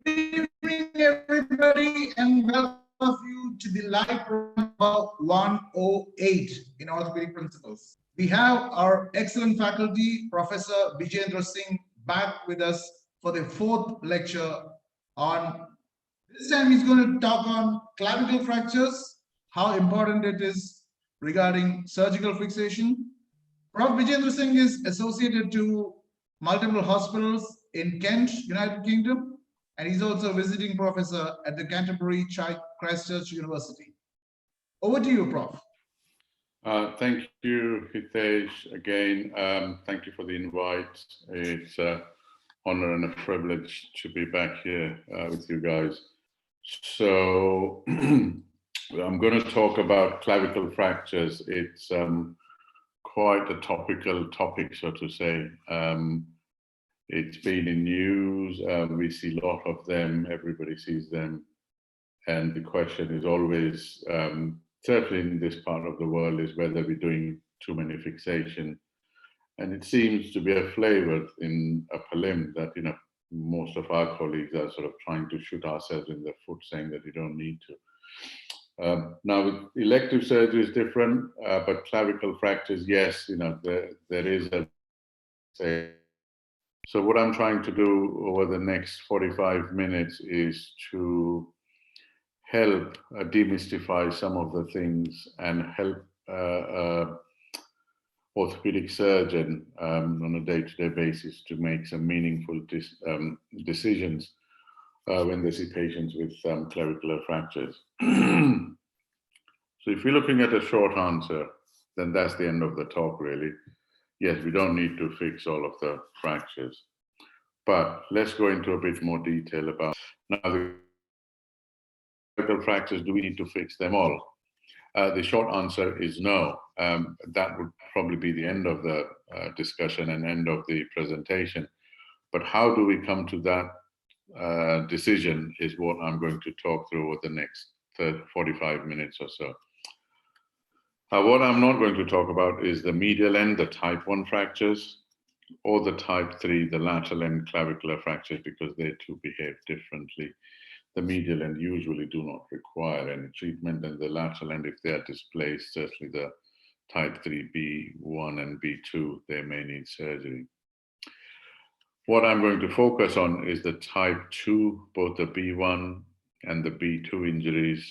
Good evening, everybody, and welcome you to the live program number 108 in Orthopaedic Principles. We have our excellent faculty, Professor Bijayendra Singh, back with us for the fourth lecture on. This time he's going to talk on clavicle fractures, how important it is regarding surgical fixation. Prof. Bijayendra Singh is associated to multiple hospitals in Kent, United Kingdom, and he's also a visiting professor at the Canterbury Christchurch University. Over to you, Prof. Thank you, Hitesh. Again, thank you for the invite. It's an honor and a privilege to be back here with you guys. So I'm going to talk about clavicle fractures. It's quite a topical topic, so to say. It's been in news. We see a lot of them. Everybody sees them. And the question is always, certainly in this part of the world, is whether we're doing too many fixation. And it seems to be a flavor in upper limb that, most of our colleagues are sort of trying to shoot ourselves in the foot, saying that you don't need to. Now, with elective surgery is different, but clavicle fractures, yes, there is a say. So what I'm trying to do over the next 45 minutes is to help demystify some of the things and help orthopedic surgeon on a day-to-day basis to make some meaningful decisions when they see patients with clavicular fractures. So if you're looking at a short answer, then that's the end of the talk, really. Yes, we don't need to fix all of the fractures, but let's go into a bit more detail about now the clavicle fractures. Do we need to fix them all? The short answer is no. That would probably be the end of the discussion and end of the presentation. But how do we come to that decision is what I'm going to talk through over the next 45 minutes or so. What I'm not going to talk about is the medial end, the type 1 fractures, or the type 3, the lateral end clavicular fractures, because they too behave differently. The medial end usually do not require any treatment, and the lateral end, if they are displaced, certainly the type 3B1 and B2, they may need surgery. What I'm going to focus on is the type 2, both the B1 and the B2 injuries,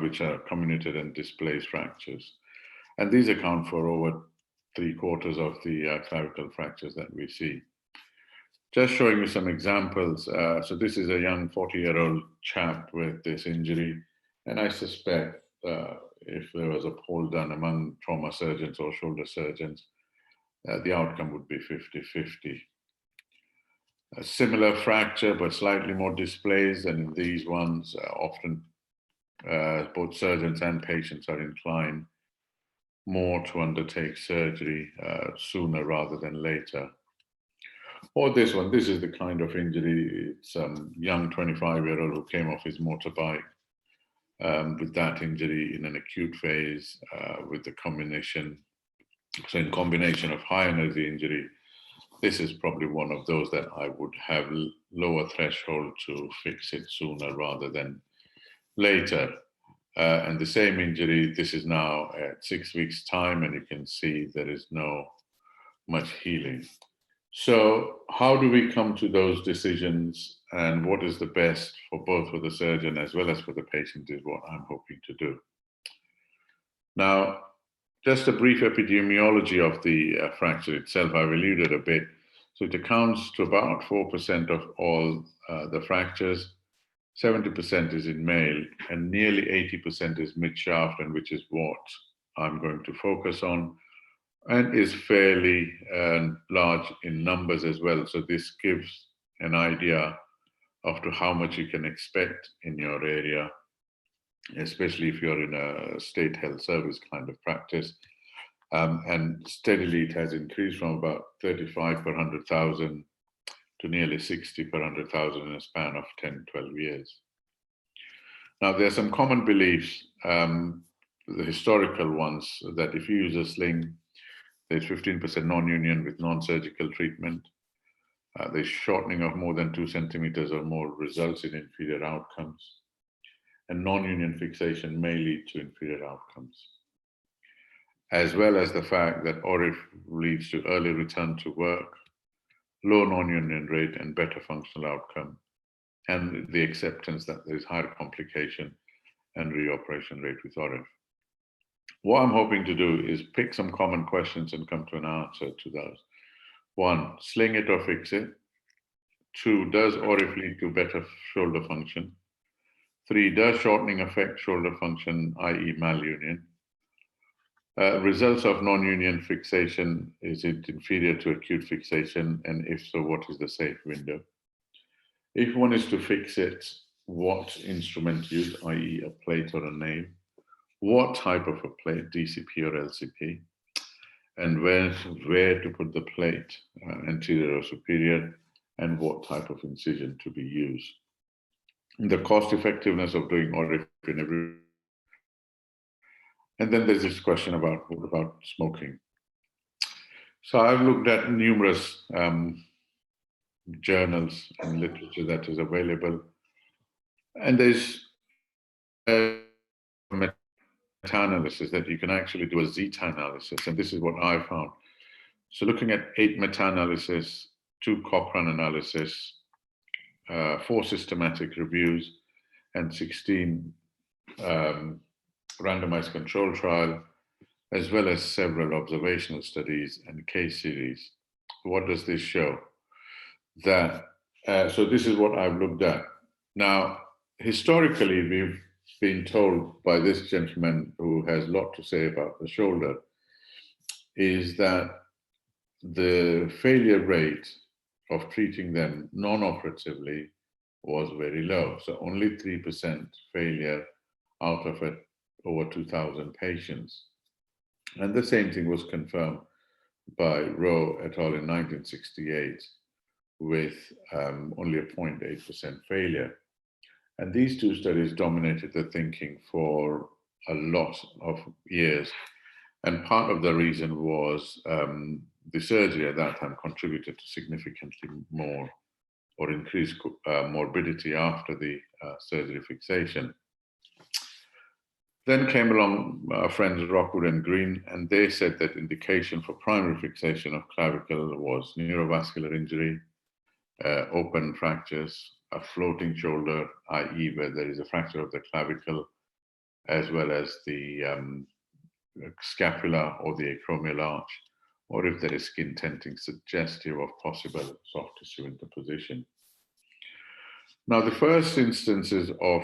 which are comminuted and displaced fractures. And these account for over 3/4 of the clavicle fractures that we see. Just showing you some examples. So this is a young 40-year-old chap with this injury. And I suspect if there was a poll done among trauma surgeons or shoulder surgeons, the outcome would be 50-50. A similar fracture, but slightly more displaced. And in these ones, often both surgeons and patients are inclined more to undertake surgery sooner rather than later. Or this one, this is the kind of injury. It's a young 25-year-old who came off his motorbike with that injury in an acute phase with the combination. So in combination of high energy injury, this is probably one of those that I would have lower threshold to fix it sooner rather than later. And the same injury, this is now at 6 weeks' time, and you can see there is no much healing. So how do we come to those decisions, and what is the best for both for the surgeon as well as for the patient is what I'm hoping to do. Now, just a brief epidemiology of the fracture itself. I've alluded a bit. So it accounts to about 4% of all the fractures. 70% is in male, and nearly 80% is mid-shaft, and which is what I'm going to focus on, and is fairly large in numbers as well. So this gives an idea of to how much you can expect in your area, especially if you're in a state health service kind of practice. And steadily it has increased from about 35 per 100,000 to nearly 60 per 100,000 in a span of 10, 12 years. Now, there are some common beliefs, the historical ones, that if you use a sling, there's 15% non-union with non-surgical treatment. The shortening of more than 2 centimeters or more results in inferior outcomes. And non-union fixation may lead to inferior outcomes, as well as the fact that ORIF leads to early return to work, low non-union rate, and better functional outcome, and the acceptance that there is higher complication and reoperation rate with ORIF. What I'm hoping to do is pick some common questions and come to an answer to those. 1, sling it or fix it. 2, does ORIF lead to better shoulder function? 3, does shortening affect shoulder function, i.e. malunion? Results of non-union fixation, is it inferior to acute fixation? And if so, what is the safe window? If one is to fix it, what instrument used, i.e. a plate or a nail? What type of a plate, DCP or LCP? And where to put the plate, anterior or superior, and what type of incision to be used? The cost effectiveness of doing ORIF in every. And then there's this question about what about smoking? So I've looked at numerous journals and literature that is available, and there's meta-analysis that you can actually do a zeta analysis, and this is what I found. So looking at 8 meta-analysis, 2 Cochrane analysis, 4 systematic reviews, and 16 randomized control trial, as well as several observational studies and case series. What does this show? That so this is what I've looked at. Now, historically, we've been told by this gentleman who has a lot to say about the shoulder, is that the failure rate of treating them non-operatively was very low. So only 3% failure out of it over 2,000 patients. And the same thing was confirmed by Rowe et al. In 1968 with only a 0.8% failure. And these 2 studies dominated the thinking for a lot of years. And part of the reason was the surgery at that time contributed to significantly more or increased morbidity after the surgery fixation. Then came along our friends Rockwood and Green, and they said that indication for primary fixation of clavicle was neurovascular injury, open fractures, a floating shoulder, i.e. where there is a fracture of the clavicle, as well as the scapula or the acromial arch, or if there is skin tenting suggestive of possible soft tissue interposition. Now, the first instances of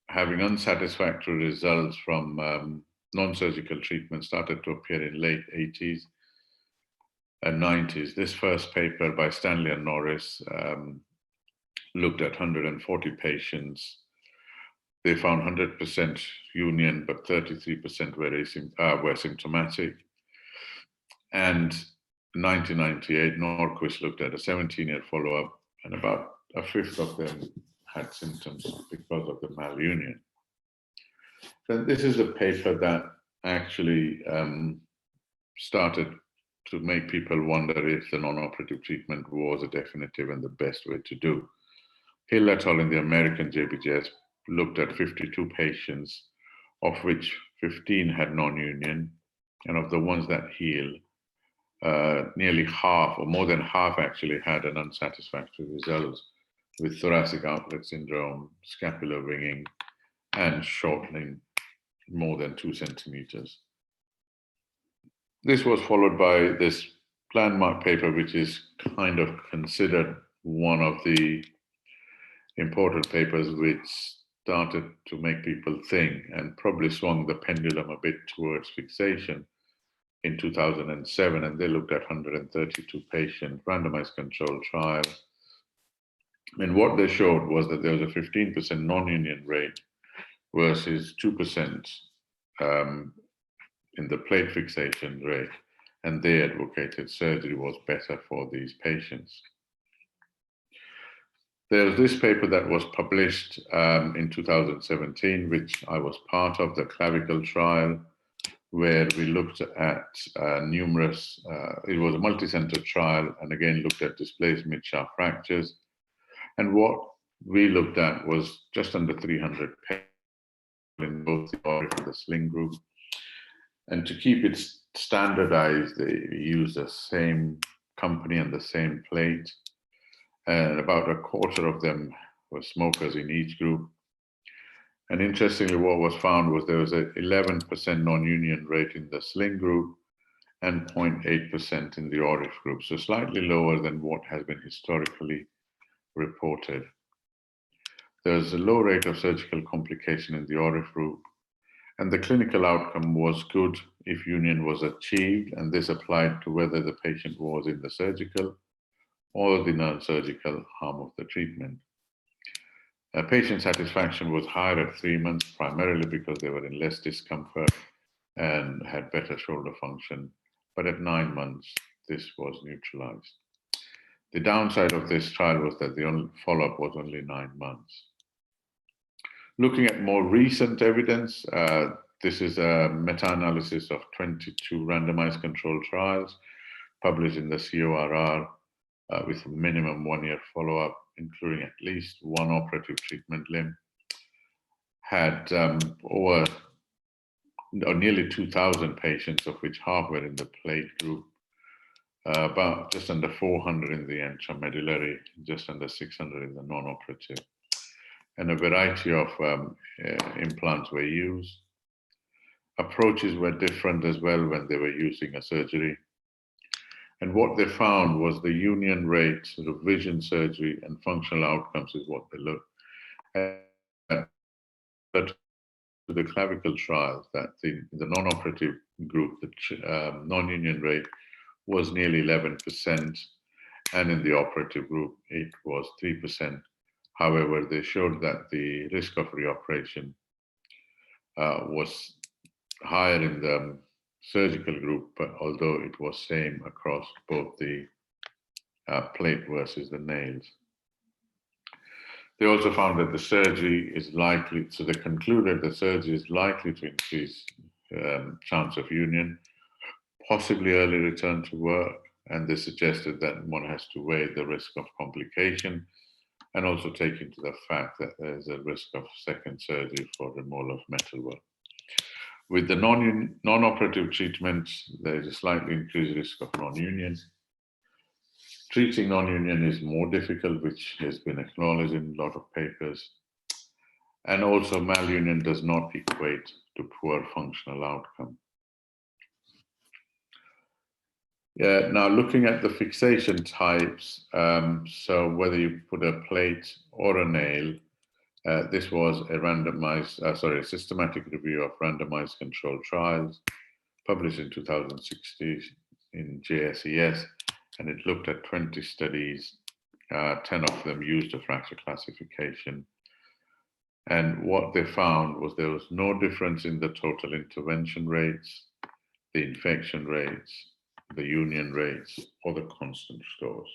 having unsatisfactory results from non-surgical treatment started to appear in late 80s and 90s. This first paper by Stanley and Norris looked at 140 patients. They found 100% union, but 33% were symptomatic. And in 1998, Norquist looked at a 17-year follow-up, and about a fifth of them had symptoms because of the malunion. So this is a paper that actually started to make people wonder if the non-operative treatment was a definitive and the best way to do. Hill et al. In the American JBJS looked at 52 patients, of which 15 had non-union, and of the ones that healed, nearly half, or more than half actually, had an unsatisfactory result with thoracic outlet syndrome, scapular winging, and shortening more than 2 centimeters. This was followed by this landmark paper, which is kind of considered one of the important papers which started to make people think and probably swung the pendulum a bit towards fixation in 2007. And they looked at 132 patient randomized controlled trial. And what they showed was that there was a 15% non-union rate versus 2% in the plate fixation rate. And they advocated surgery was better for these patients. There's this paper that was published in 2017, which I was part of, the Clavicle Trial, where we looked at numerous, it was a multi-center trial, and again looked at displaced mid-shaft fractures. And what we looked at was just under 300 patients in both the ORIF and the Sling group. And to keep it standardized, they used the same company and the same plate. And about a quarter of them were smokers in each group. And interestingly, what was found was there was an 11% non-union rate in the Sling group and 0.8% in the ORIF group, so slightly lower than what has been historically reported. There's a low rate of surgical complication in the ORIF group, and the clinical outcome was good if union was achieved, and this applied to whether the patient was in the surgical or the non-surgical arm of the treatment. Patient satisfaction was higher at 3 months, primarily because they were in less discomfort and had better shoulder function, but at 9 months, this was neutralized. The downside of this trial was that the only follow-up was only 9 months. Looking at more recent evidence, this is a meta-analysis of 22 randomized controlled trials published in the CORR with a minimum 1-year follow-up, including at least one operative treatment limb, had nearly 2,000 patients, of which half were in the plate group, about just under 400 in the intramedullary, just under 600 in the non-operative. And a variety of implants were used. Approaches were different as well when they were using a surgery. And what they found was the union rate, sort of vision surgery and functional outcomes is what they looked at. But the Clavicle Trial, that the non-operative group, the non-union rate was nearly 11%, and in the operative group, it was 3%. However, they showed that the risk of reoperation was higher in the surgical group, but although it was same across both the plate versus the nails. They also found that the surgery is likely, so they concluded the surgery is likely to increase chance of union, possibly early return to work, and they suggested that one has to weigh the risk of complication and also take into the fact that there's a risk of second surgery for removal of metalwork. With the non-operative treatments, there is a slightly increased risk of non-union. Treating non-union is more difficult, which has been acknowledged in a lot of papers. And also malunion does not equate to poor functional outcome. Yeah, now looking at the fixation types, so whether you put a plate or a nail, this was a randomized, a systematic review of randomized controlled trials published in 2016 in JSES, and it looked at 20 studies. 10 of them used a fracture classification. And what they found was there was no difference in the total intervention rates, the infection rates, the union rates, or the constant scores.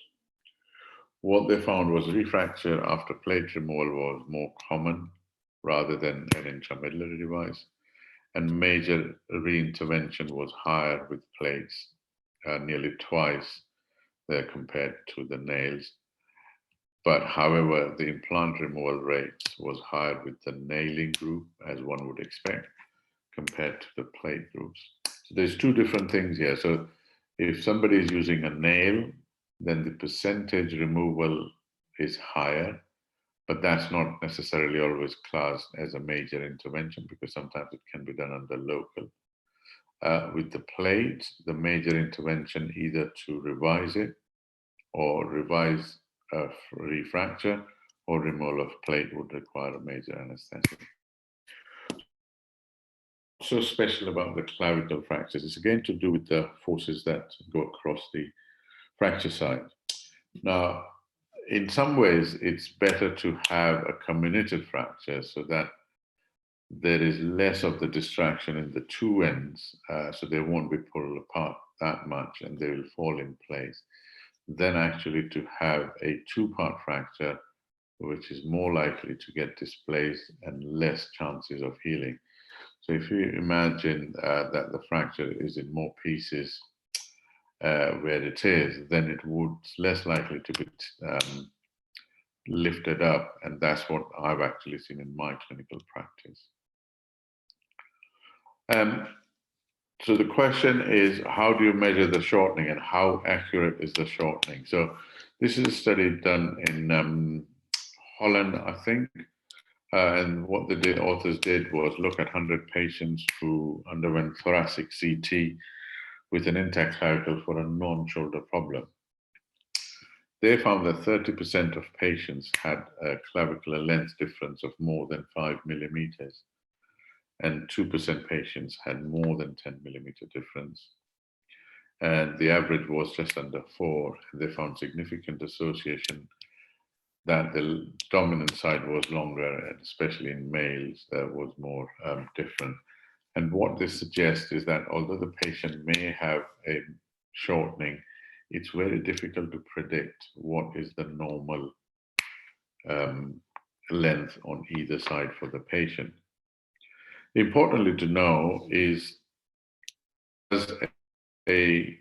What they found was refracture after plate removal was more common rather than an intramedullary device, and major reintervention was higher with plates, nearly twice there compared to the nails. But however, the implant removal rates was higher with the nailing group, as one would expect, compared to the plate groups. So there's two different things here. So if somebody is using a nail, then the percentage removal is higher, but that's not necessarily always classed as a major intervention because sometimes it can be done under local. With the plate, the major intervention either to revise it or revise a refracture or removal of plate would require a major anesthetic. What's so special about the clavicle fractures is again to do with the forces that go across the fracture site. Now, in some ways, it's better to have a comminuted fracture so that there is less of the distraction in the two ends, so they won't be pulled apart that much and they will fall in place, than actually to have a two-part fracture, which is more likely to get displaced and less chances of healing. So if you imagine that the fracture is in more pieces where it is, then it would less likely to be lifted up, and that's what I've actually seen in my clinical practice. So the question is, how do you measure the shortening and how accurate is the shortening? So this is a study done in Holland, I think. And what the authors did was look at 100 patients who underwent thoracic CT with an intact clavicle for a non-shoulder problem. They found that 30% of patients had a clavicular length difference of more than 5 millimeters, and 2% patients had more than 10 millimeter difference. And the average was just under 4. And they found significant association that the dominant side was longer, and especially in males, there was more different. And what this suggests is that although the patient may have a shortening, it's very difficult to predict what is the normal length on either side for the patient. Importantly to know is, does a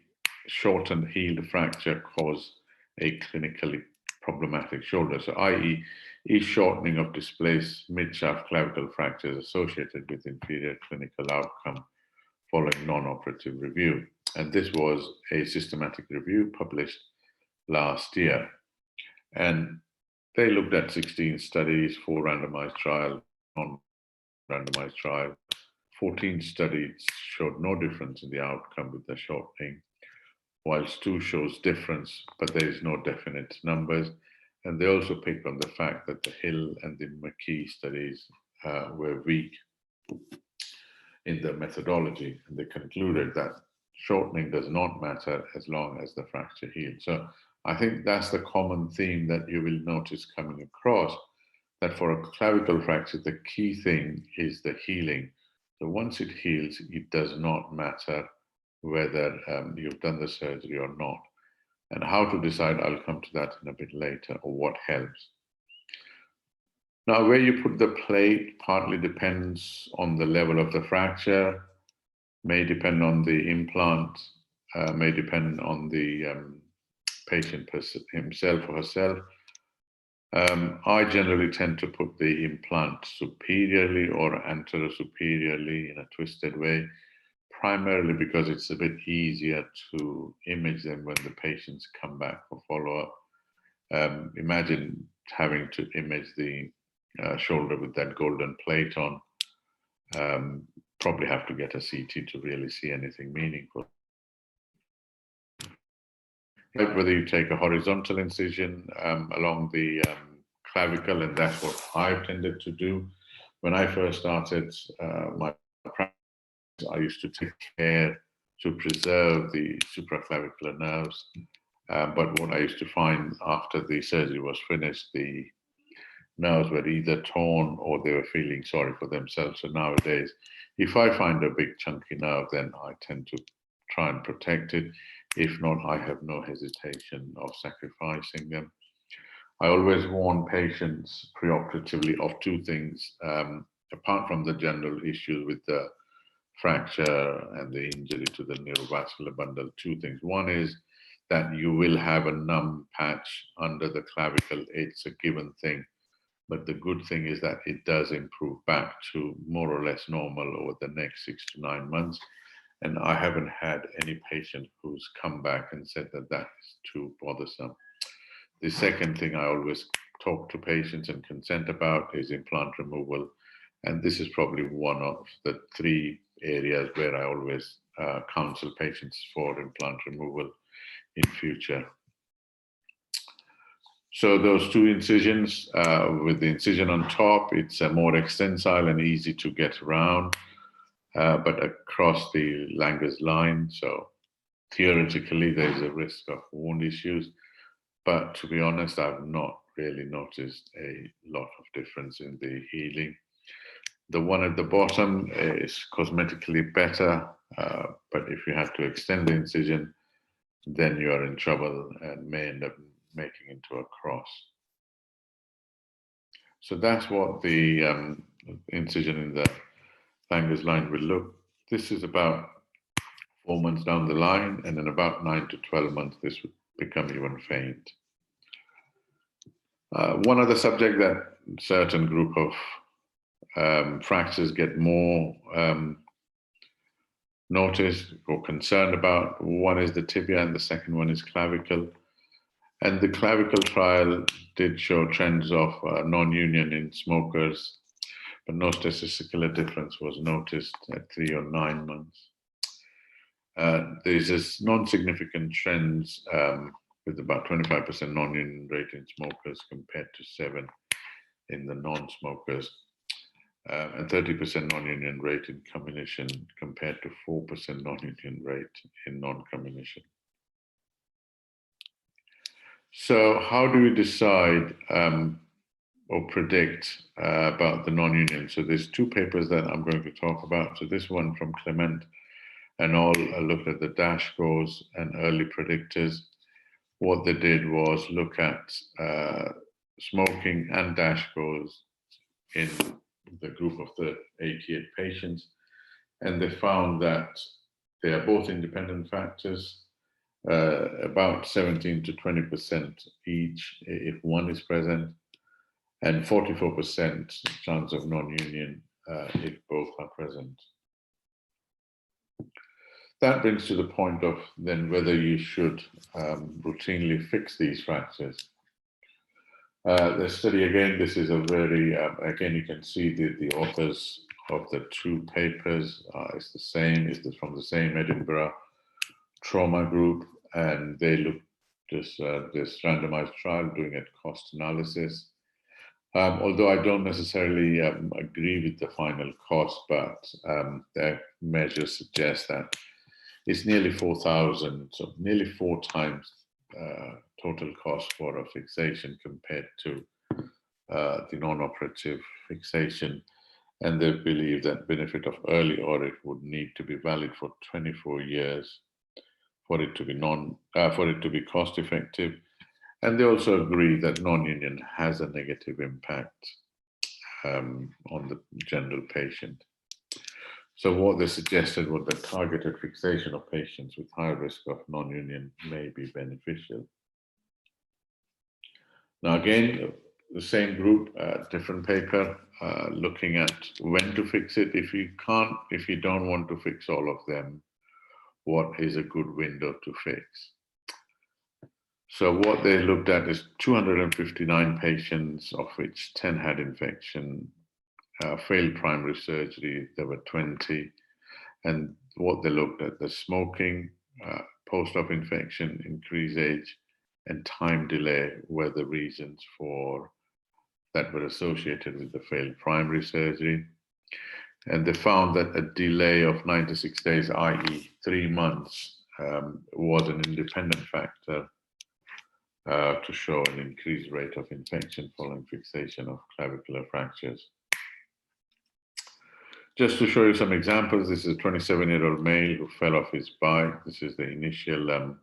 shortened healed fracture cause a clinically problematic shoulder? So i.e., is shortening of displaced mid-shaft clavicle fractures associated with inferior clinical outcome following non-operative review? And this was a systematic review published last year. And they looked at 16 studies, 4 randomized trials, non-randomized trial. 14 studies showed no difference in the outcome with the shortening, whilst 2 shows difference, but there is no definite numbers. And they also picked on the fact that the Hill and the McKee studies were weak in the methodology, and they concluded that shortening does not matter as long as the fracture heals. So I think that's the common theme that you will notice coming across, that for a clavicle fracture, the key thing is the healing. So once it heals, it does not matter whether you've done the surgery or not. And how to decide, I'll come to that in a bit later, or what helps. Now, where you put the plate partly depends on the level of the fracture, may depend on the implant, may depend on the patient himself or herself. I generally tend to put the implant superiorly or anterosuperiorly in a twisted way, primarily because it's a bit easier to image them when the patients come back for follow-up. Imagine having to image the shoulder with that golden plate on. Probably have to get a CT to really see anything meaningful. Whether you take a horizontal incision along the clavicle, and that's what I've tended to do. When I first started my practice, I used to take care to preserve the supraclavicular nerves. But what I used to find after the surgery was finished, the nerves were either torn or they were feeling sorry for themselves. So nowadays, if I find a big chunky nerve, then I tend to try and protect it. If not, I have no hesitation of sacrificing them. I always warn patients preoperatively of 2 things, apart from the general issues with the fracture and the injury to the neurovascular bundle. 2 things. One is that you will have a numb patch under the clavicle. It's a given thing. But the good thing is that it does improve back to more or less normal over the next 6 to 9 months. And I haven't had any patient who's come back and said that that is too bothersome. The second thing I always talk to patients and consent about is implant removal. And this is probably one of the 3 areas where I always counsel patients for implant removal in future. So those 2 incisions, with the incision on top, it's more extensile and easy to get around, but across the Langer's line. So theoretically, there's a risk of wound issues. But to be honest, I've not really noticed a lot of difference in the healing. The one at the bottom is cosmetically better, but if you have to extend the incision, then you are in trouble and may end up making into a cross. So that's what the incision in the Langer's line will look. This is about 4 months down the line, and in about 9 to 12 months, this would become even faint. One other subject that certain group of fractures get more noticed or concerned about, one is the tibia and the second one is clavicle. And the Clavicle Trial did show trends of non-union in smokers, but no statistical difference was noticed at 3 or 9 months. There's this non-significant trends with about 25% non-union rate in smokers compared to 7 in the non-smokers, and 30% non-union rate in combination compared to 4% non-union rate in non-combination. So how do we decide or predict about the non-union? So there's 2 papers that I'm going to talk about. So this one from Clement and all looked at the DASH scores and early predictors. What they did was look at smoking and DASH scores in the group of the 88 patients. And they found that they are both independent factors, about 17 to 20% each if one is present, and 44% chance of non-union if both are present. That brings to the point of then whether you should routinely fix these fractures. The study, again, this is a very, again, you can see the authors of the 2 papers. It's the same, it's from the same Edinburgh trauma group, and they looked this randomized trial doing a cost analysis. Although I don't necessarily agree with the final cost, but their measures suggest that it's nearly 4,000, so nearly 4 times total cost for a fixation compared to the non-operative fixation. And they believe that benefit of early audit would need to be valid for 24 years for it to be cost effective. And they also agree that non-union has a negative impact on the general patient. So what they suggested was that targeted fixation of patients with high risk of non-union may be beneficial. Now again, the same group, different paper, looking at when to fix it. If you don't want to fix all of them, what is a good window to fix? So what they looked at is 259 patients, of which 10 had infection, failed primary surgery, there were 20. And what they looked at, the smoking, post-op infection, increased age, and time delay were the reasons for that were associated with the failed primary surgery. And they found that a delay of 96 days, i.e. 3 months, was an independent factor to show an increased rate of infection following fixation of clavicular fractures. Just to show you some examples, this is a 27-year-old male who fell off his bike. This is the initial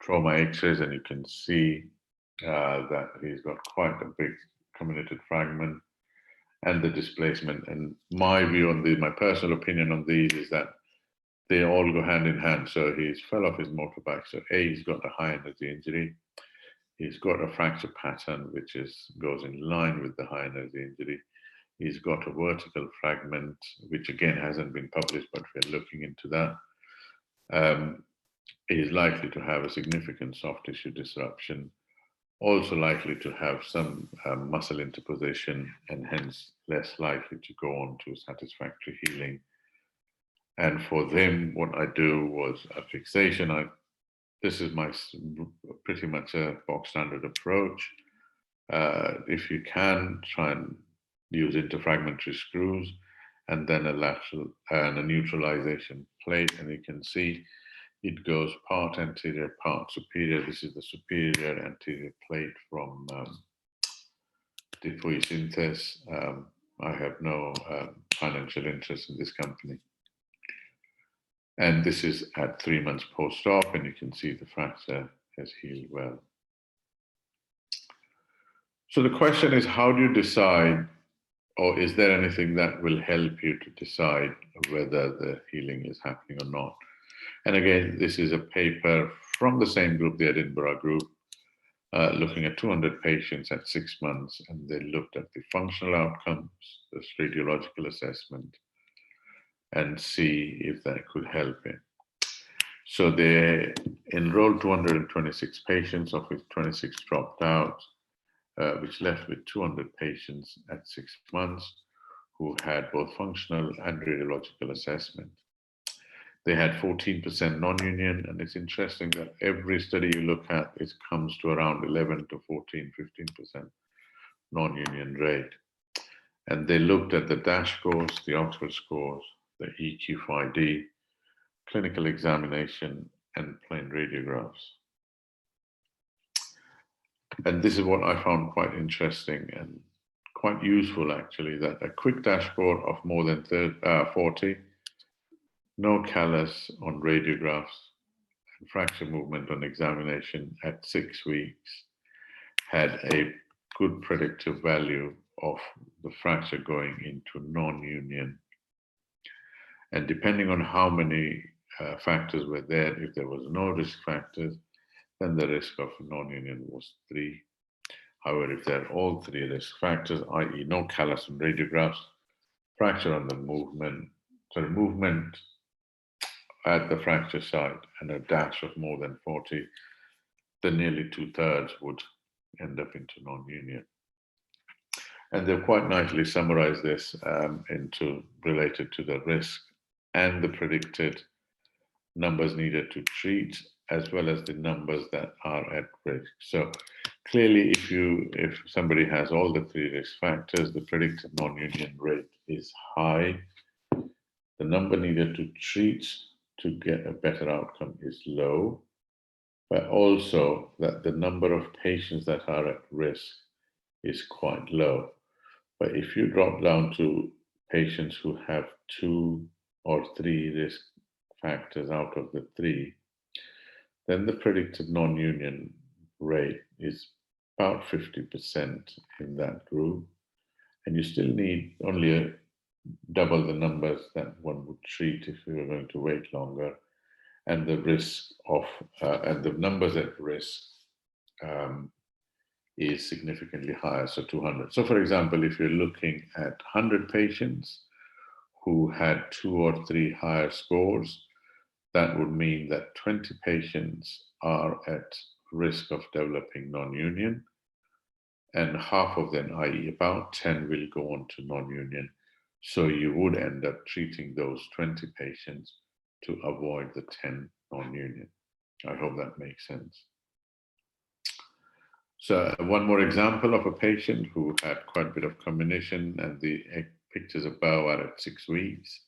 trauma x-rays, and you can see that he's got quite a big comminuted fragment and the displacement. And my view on my personal opinion on these is that they all go hand in hand. So he's fell off his motorbike. So he's got a high energy injury. He's got a fracture pattern which goes in line with the high energy injury. He's got a vertical fragment, which again hasn't been published, but we're looking into that. He is likely to have a significant soft tissue disruption, also likely to have some muscle interposition, and hence less likely to go on to satisfactory healing. And for them, what I do was a fixation. This is my pretty much a box standard approach. If you can, try and use interfragmentary screws, and then a lateral and a neutralization plate, and you can see it goes part anterior, part superior. This is the superior anterior plate from Synthes. I have no financial interest in this company. And this is at 3 months post-op, and you can see the fracture has healed well. So the question is, how do you decide or is there anything that will help you to decide whether the healing is happening or not? And again, this is a paper from the same group, the Edinburgh group, looking at 200 patients at 6 months, and they looked at the functional outcomes, this radiological assessment, and see if that could help it. So they enrolled 226 patients, of which 26 dropped out, which left with 200 patients at 6 months who had both functional and radiological assessment. They had 14% non-union, and it's interesting that every study you look at, it comes to around 11 to 14, 15% non-union rate. And they looked at the DASH scores, the Oxford scores, the EQ5D, clinical examination, and plain radiographs. And this is what I found quite interesting and quite useful, actually, that a quick DASH score of more than 40, no callus on radiographs, and fracture movement on examination at 6 weeks had a good predictive value of the fracture going into non-union. And depending on how many factors were there, if there was no risk factors, then the risk of non-union was 3. However, if there are all 3 risk factors, i.e. no callus on radiographs, fracture on the movement at the fracture site, and a DASH of more than 40, then nearly 2/3 would end up into non-union. And they've quite nicely summarized this related to the risk and the predicted numbers needed to treat, as well as the numbers that are at risk. So clearly, if somebody has all the 3 risk factors, the predicted non-union rate is high. The number needed to treat to get a better outcome is low, but also that the number of patients that are at risk is quite low. But if you drop down to patients who have 2 or 3 risk factors out of the 3, then the predicted non-union rate is about 50% in that group. And you still need only double the numbers that one would treat if you were going to wait longer. And the risk of, and the numbers at risk is significantly higher, so 200. So for example, if you're looking at 100 patients who had 2 or 3 higher scores, that would mean that 20 patients are at risk of developing non-union, and half of them, i.e. about 10, will go on to non-union. So you would end up treating those 20 patients to avoid the 10 non-union. I hope that makes sense. So one more example of a patient who had quite a bit of combination, and the pictures above are at 6 weeks.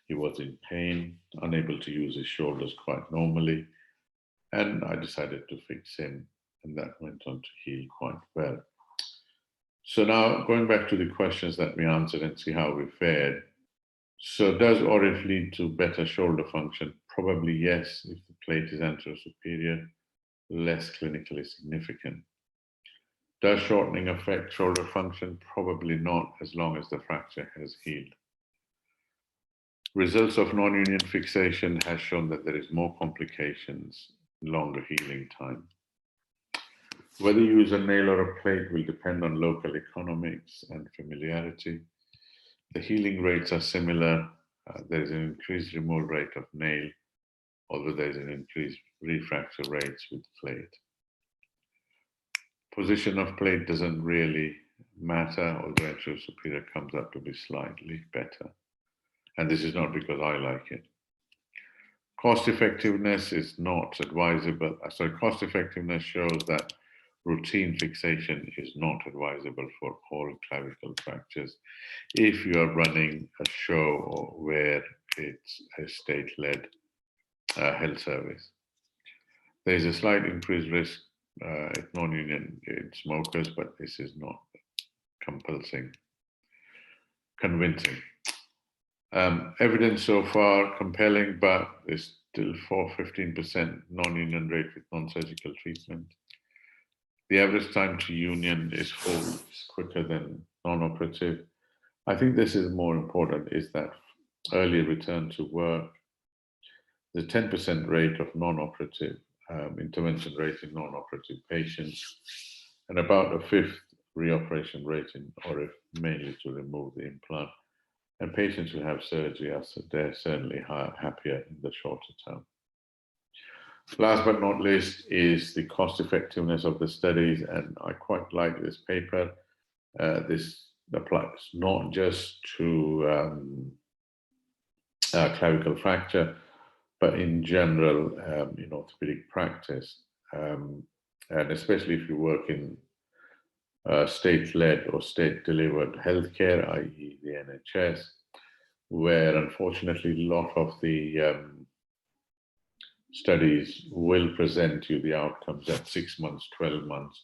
He was in pain, unable to use his shoulders quite normally, and I decided to fix him, and that went on to heal quite well. So now going back to the questions that we answered and see how we fared. So does ORIF lead to better shoulder function? Probably yes, if the plate is anterior superior, less clinically significant. Does shortening affect shoulder function? Probably not, as long as the fracture has healed. Results of non-union fixation has shown that there is more complications, longer healing time. Whether you use a nail or a plate will depend on local economics and familiarity. The healing rates are similar. There is an increased removal rate of nail, although there is an increased refracture rates with plate. Position of plate doesn't really matter, although anterior superior comes up to be slightly better. And this is not because I like it. Cost effectiveness is not advisable. Cost effectiveness shows that routine fixation is not advisable for all clavicle fractures if you are running a show or where it's a state-led health service. There is a slight increased risk if non-union in smokers, but this is not convincing. Evidence so far compelling, but there's still 15% non-union rate with non-surgical treatment. The average time to union is 4 weeks, quicker than non-operative, I think this is more important, is that early return to work, the 10% rate of non-operative intervention rate in non-operative patients, and about a fifth reoperation rate in ORIF, mainly to remove the implant. And patients who have surgery, they're certainly happier in the shorter term. Last but not least is the cost effectiveness of the studies, and I quite like this paper. This applies not just to clavicle fracture, but in general in orthopedic practice, and especially if you work in state-led or state-delivered healthcare, i.e. the NHS, where unfortunately a lot of the studies will present you the outcomes at 6 months, 12 months,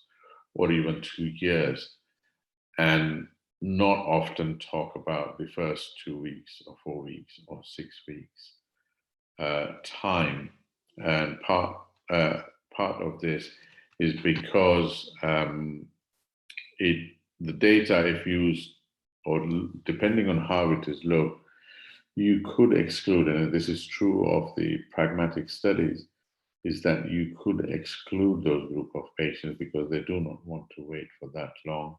or even 2 years, and not often talk about the first 2 weeks or 4 weeks or 6 weeks time. And part of this is because the data, if used, or depending on how it is looked, you could exclude, and this is true of the pragmatic studies, is that you could exclude those group of patients because they do not want to wait for that long.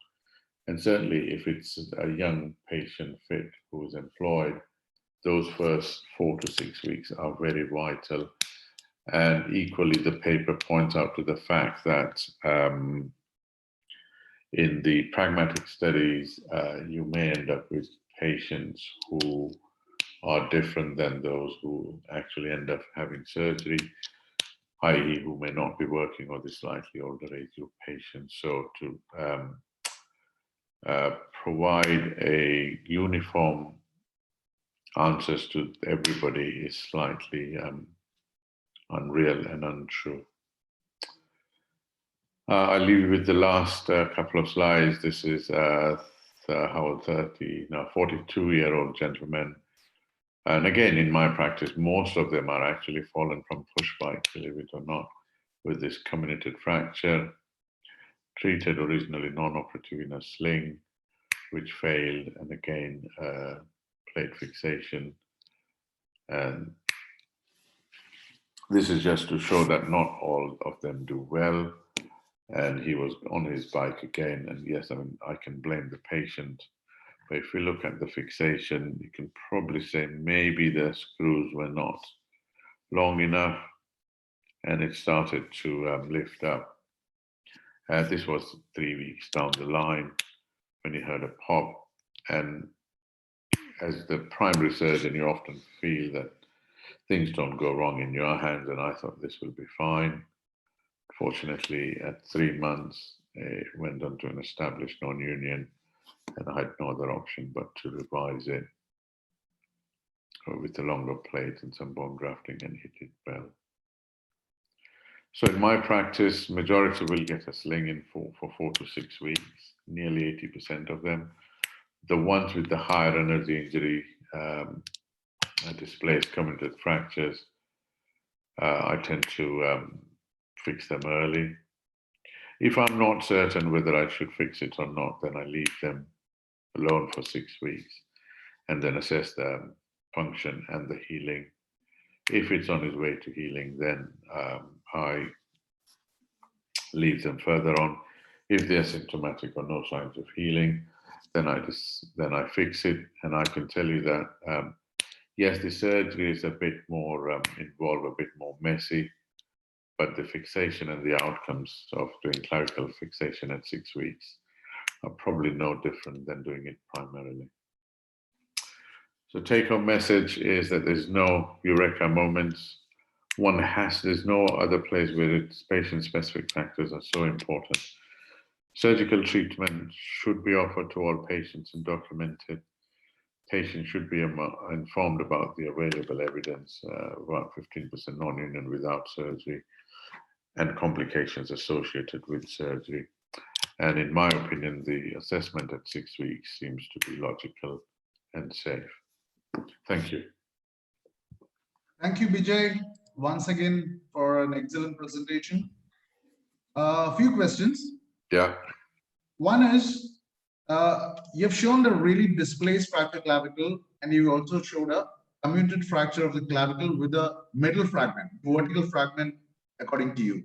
And certainly if it's a young patient fit who is employed, those first 4 to 6 weeks are very vital. And equally, the paper points out to the fact that in the pragmatic studies, you may end up with patients who are different than those who actually end up having surgery, i.e. who may not be working, or the slightly older age group patients. So to provide a uniform answers to everybody is slightly unreal and untrue. I'll leave you with the last couple of slides. This is how a 42-year-old gentleman. And again, in my practice, most of them are actually fallen from push bike, believe it or not, with this comminuted fracture, treated originally non-operative in a sling, which failed, and again, plate fixation. And this is just to show that not all of them do well. And he was on his bike again. And yes, I mean, I can blame the patient. But if we look at the fixation, you can probably say maybe the screws were not long enough and it started to lift up. This was 3 weeks down the line when he heard a pop. And as the primary surgeon, you often feel that things don't go wrong in your hands, and I thought this will be fine. Fortunately, at 3 months, it went on to an established non-union, and I had no other option but to revise it with a longer plate and some bone grafting, and he did well. So in my practice, majority will get a sling in for 4 to 6 weeks, nearly 80% of them. The ones with the higher energy injury, displaced comminuted fractures, I tend to fix them early. If I'm not certain whether I should fix it or not, then I leave them alone for 6 weeks and then assess the function and the healing. If it's on its way to healing, then I leave them further on. If they're symptomatic or no signs of healing, then I fix it. And I can tell you that yes, the surgery is a bit more involved, a bit more messy, but the fixation and the outcomes of doing clavicle fixation at 6 weeks are probably no different than doing it primarily. So take-home message is that there's no eureka moments. There's no other place where it's patient-specific factors are so important. Surgical treatment should be offered to all patients and documented. Patients should be informed about the available evidence, about 15% non-union without surgery, and complications associated with surgery. And in my opinion, the assessment at 6 weeks seems to be logical and safe. Thank you. Thank you, Bijay, once again for an excellent presentation. A few questions. Yeah. One is, You've shown the really displaced fracture clavicle, and you also showed a commuted fracture of the clavicle with a middle fragment, vertical fragment, according to you.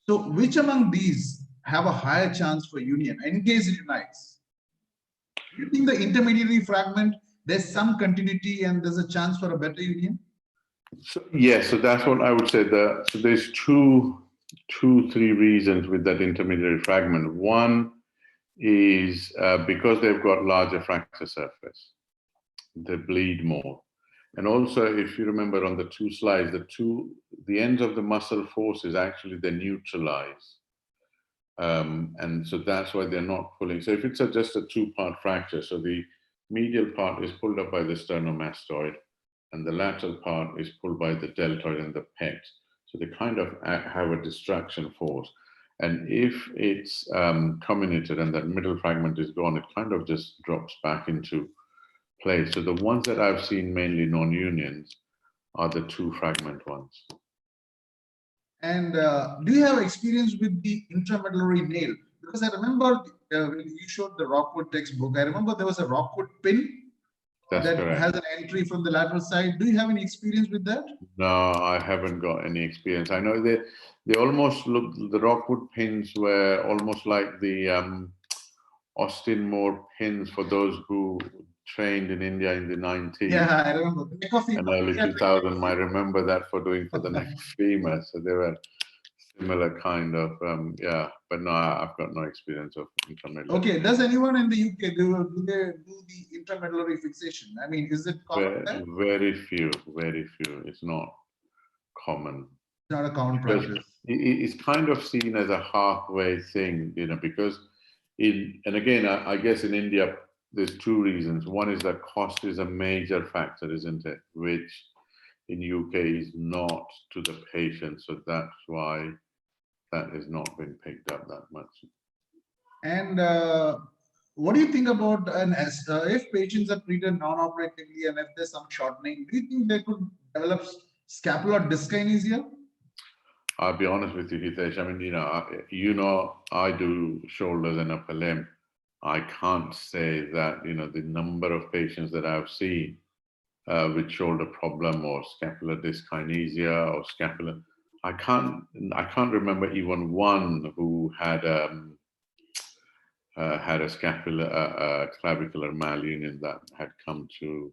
So which among these have a higher chance for union in case it unites? Do you think the intermediary fragment, there's some continuity and there's a chance for a better union? So, yes, so that's what I would say. So there's three reasons with that intermediary fragment. One is because they've got larger fracture surface, they bleed more. And also, if you remember on the two slides, the ends of the muscle forces actually they neutralize. And so that's why they're not pulling. So if it's just a two-part fracture, so the medial part is pulled up by the sternomastoid, and the lateral part is pulled by the deltoid and the pec. So they kind of have a distraction force. And if it's comminuted and that middle fragment is gone, it kind of just drops back into place. So the ones that I've seen mainly non-unions are the two fragment ones. And do you have experience with the intramedullary nail? Because I remember when you showed the Rockwood textbook, I remember there was a Rockwood pin that correct. Has an entry from the lateral side. Do you have any experience with that? No, I haven't got any experience. I know they almost look, the Rockwood pins were almost like the Austin Moore pins for those who trained in India in the 90s. Yeah, I remember. And early 2000, I remember that for doing for the neck femur. So they were similar kind of, yeah, but no, I've got no experience of intramedullary. Okay, does anyone in the UK do they do the intramedullary fixation? I mean, is it common? Very few. It's not common. It's not a common practice. It's kind of seen as a halfway thing, because and again, I guess in India, there's two reasons. One is that cost is a major factor, isn't it? Which in UK is not to the patient. So that's why that has not been picked up that much. And what do you think about if patients are treated non-operatively and if there's some shortening, do you think they could develop scapular dyskinesia? I'll be honest with you, Hitesh. I mean, I do shoulders and upper limb. I can't say that, the number of patients that I've seen with shoulder problem or scapular dyskinesia or scapular, I can't remember even one who had a clavicular malunion that had come to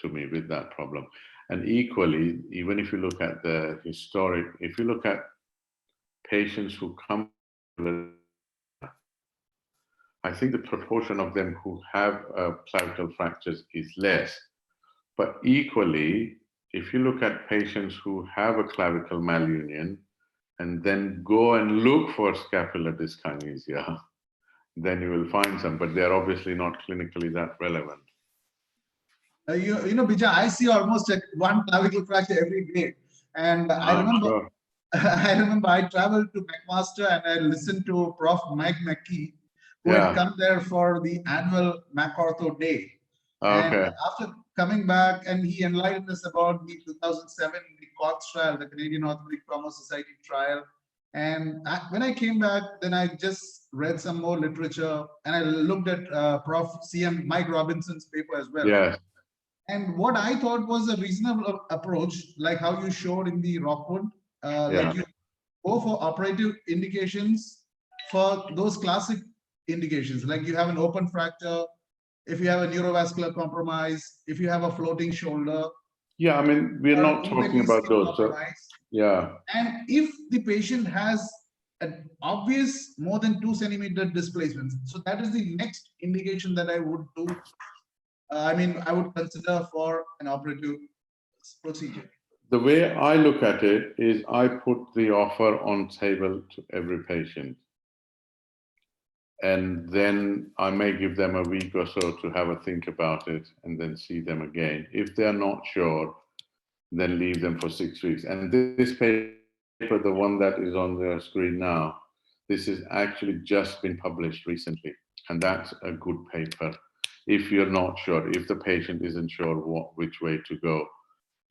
me with that problem. And equally, even if you look at the historic, if you look at patients who come, I think the proportion of them who have clavicle fractures is less. But equally, if you look at patients who have a clavicle malunion and then go and look for scapular dyskinesia, then you will find some, but they're obviously not clinically that relevant. Bijay, I see almost one clavicle fracture every day. And I remember, sure. I remember I traveled to McMaster and I listened to Prof. Mike McKee, who had come there for the annual MacOrtho Day. Okay. And after coming back, and he enlightened us about the 2007 the COTS trial, the Canadian Orthopaedic Trauma Society trial. And when I came back, then I just read some more literature and I looked at Prof. CM Mike Robinson's paper as well. Yes. And what I thought was a reasonable approach, like how you showed in the Rockwood, like you go for operative indications for those classic indications, like you have an open fracture, if you have a neurovascular compromise, if you have a floating shoulder. Yeah, I mean, we're not talking about those. So, yeah. And if the patient has an obvious more than 2 centimeter displacement, so that is the next indication that I would do. I would consider for an operative procedure. The way I look at it is I put the offer on table to every patient. And then I may give them a week or so to have a think about it and then see them again. If they're not sure, then leave them for 6 weeks. And this paper, the one that is on the screen now, this has actually just been published recently. And that's a good paper. If you're not sure, if the patient isn't sure which way to go.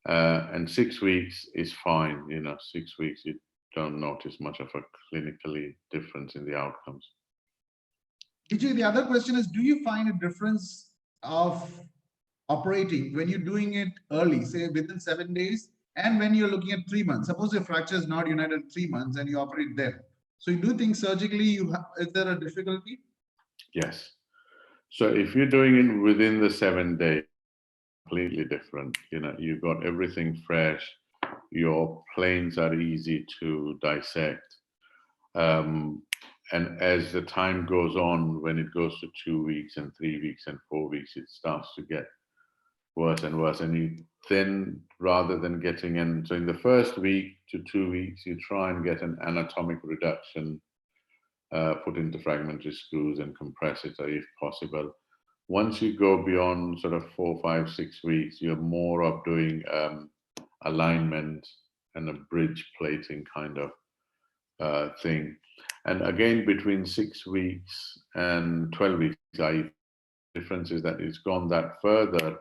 And 6 weeks is fine. 6 weeks, you don't notice much of a clinically difference in the outcomes. Vijay, the other question is, do you find a difference of operating when you're doing it early, say within 7 days, and when you're looking at 3 months? Suppose your fracture is not united 3 months and you operate then. So you do think surgically, is there a difficulty? Yes. So if you're doing it within the 7 days, completely different. You know, you've got everything fresh. Your planes are easy to dissect. And as the time goes on, when it goes to 2 weeks and 3 weeks and 4 weeks, it starts to get worse and worse. And you then, rather than getting in, so in the first week to 2 weeks, you try and get an anatomic reduction, put into fragmentary screws and compress it if possible. Once you go beyond sort of 4, 5, 6 weeks, you're more of doing alignment and a bridge plating kind of thing. And again, between 6 weeks and 12 weeks, the difference is that it's gone that further,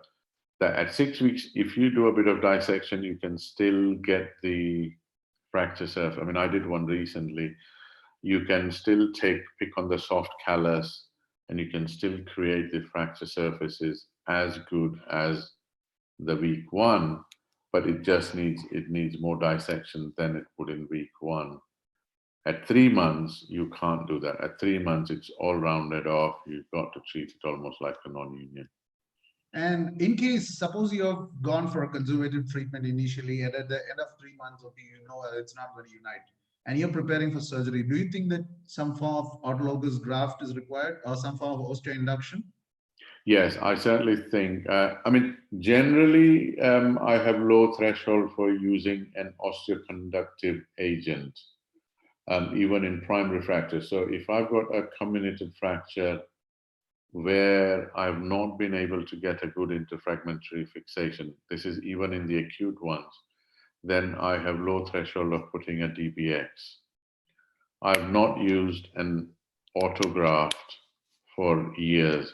that at 6 weeks, if you do a bit of dissection, you can still get the fracture surface. I mean, I did one recently. You can still pick on the soft callus, and you can still create the fracture surfaces as good as the week 1, but it just needs more dissection than it would in week 1. At 3 months, you can't do that. At 3 months, it's all rounded off. You've got to treat it almost like a non-union. And in case, suppose you have gone for a conservative treatment initially, and at the end of 3 months, okay, you know it's not going to unite, and you're preparing for surgery, do you think that some form of autologous graft is required or some form of osteoinduction? Yes, I certainly think. I mean, generally, I have low threshold for using an osteoconductive agent, even in primary fractures. So if I've got a comminuted fracture where I've not been able to get a good interfragmentary fixation, this is even in the acute ones, then I have low threshold of putting a DBX. I've not used an autograft for years.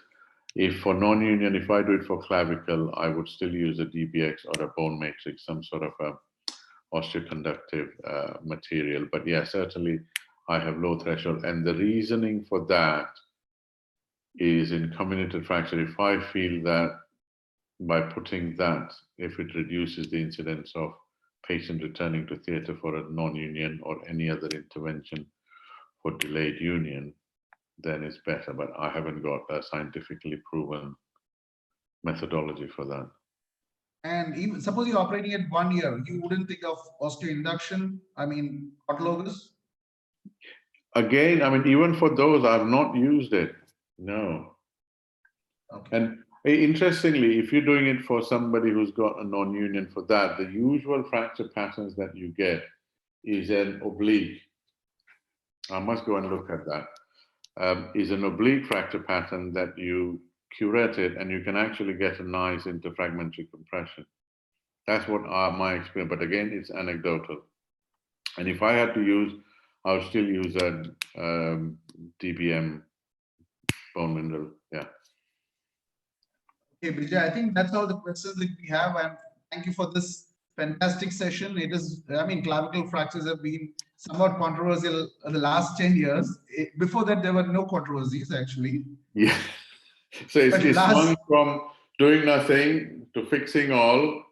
If for non-union, if I do it for clavicle, I would still use a DBX or a bone matrix, some sort of a osteoconductive material. But yeah, certainly I have low threshold. And the reasoning for that is in comminuted fracture, if I feel that by putting that, if it reduces the incidence of patient returning to theatre for a non-union or any other intervention for delayed union, then it's better. But I haven't got a scientifically proven methodology for that. And even suppose you're operating at 1 year, you wouldn't think of osteoinduction, I mean, autologous? Again, I mean, even for those, I've not used it. No. Okay. And interestingly, if you're doing it for somebody who's got a non-union for that, the usual fracture patterns that you get is an oblique. I must go and look at that. Is an oblique fracture pattern that you curate it and you can actually get a nice interfragmentary compression. That's what my experience, but again, it's anecdotal. And if I had to use, I would still use a DBM bone mineral, yeah. Okay, Bijay, I think that's all the questions that we have. And thank you for this fantastic session. It is, I mean, clavicle fractures have been somewhat controversial in the last 10 years. Before that, there were no controversies, actually. Yeah. So it's swung from doing nothing to fixing all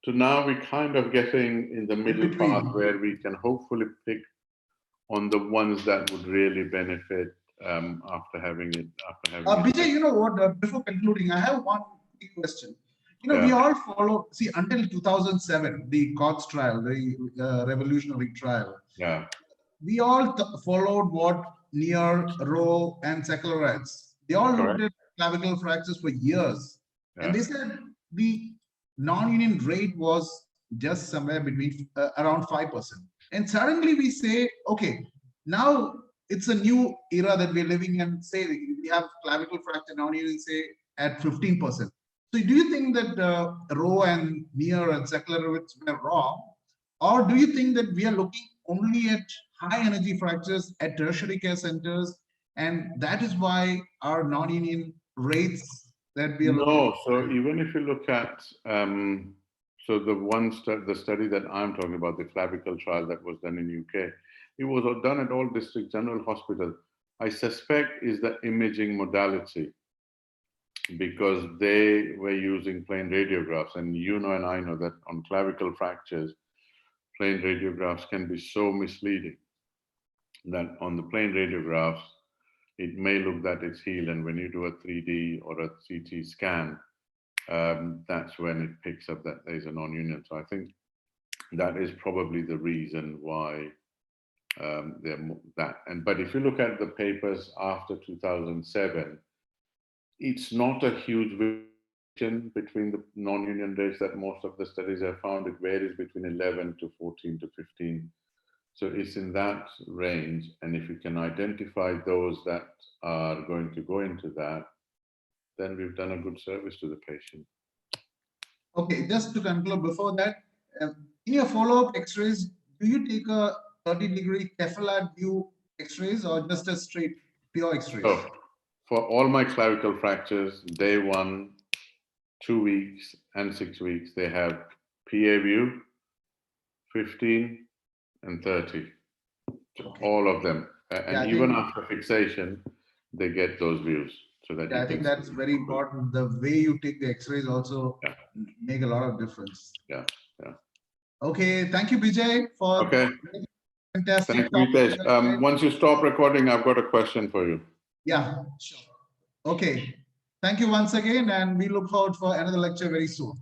to now we're kind of getting in the middle path where we can hopefully pick on the ones that would really benefit after having it. Bijay, you know what? Before concluding, I have one quick question. You know, we all follow, see, until 2007, the COTS trial, the revolutionary trial. Yeah. We all followed what Neer, Rowe, and Seckler-Reds. They all looked at clavicle fractures for years. Yeah. And they said the non-union rate was just somewhere between around 5%. And suddenly we say, okay, now it's a new era that we're living in. Say we have clavicle fracture non-union, say at 15%. So do you think that Rowe and Neer and Seckler-Reds were wrong? Or do you think that we are looking only at high energy fractures at tertiary care centers, and that is why our non-union rates that we are looking at? So even if you look at so the study that I'm talking about, the Clavicle trial that was done in UK, it was done at all district general hospitals. I suspect is the imaging modality, because they were using plain radiographs, and you know and I know that on clavicle fractures, plain radiographs can be so misleading that on the plain radiographs, it may look that it's healed, and when you do a 3D or a CT scan, that's when it picks up that there's a non-union. So I think that is probably the reason why but if you look at the papers after 2007, it's not a huge variation between the non-union rates that most of the studies have found. It varies between 11 to 14 to 15. So it's in that range. And if you can identify those that are going to go into that, then we've done a good service to the patient. Okay, just to conclude before that, in your follow-up x-rays, do you take a 30-degree cephalad view x-rays or just a straight pure x-rays? So for all my clavicle fractures, day 1, 2 weeks, and 6 weeks, they have PA view, 15, and 30. Okay. All of them. And even after fixation, they get those views. So that I think that's very important. The way you take the x-rays also make a lot of difference. Yeah. Okay, thank you, Bijay, for fantastic. Thank you, once you stop recording, I've got a question for you. Yeah, sure. Okay. Thank you once again, and we look forward for another lecture very soon.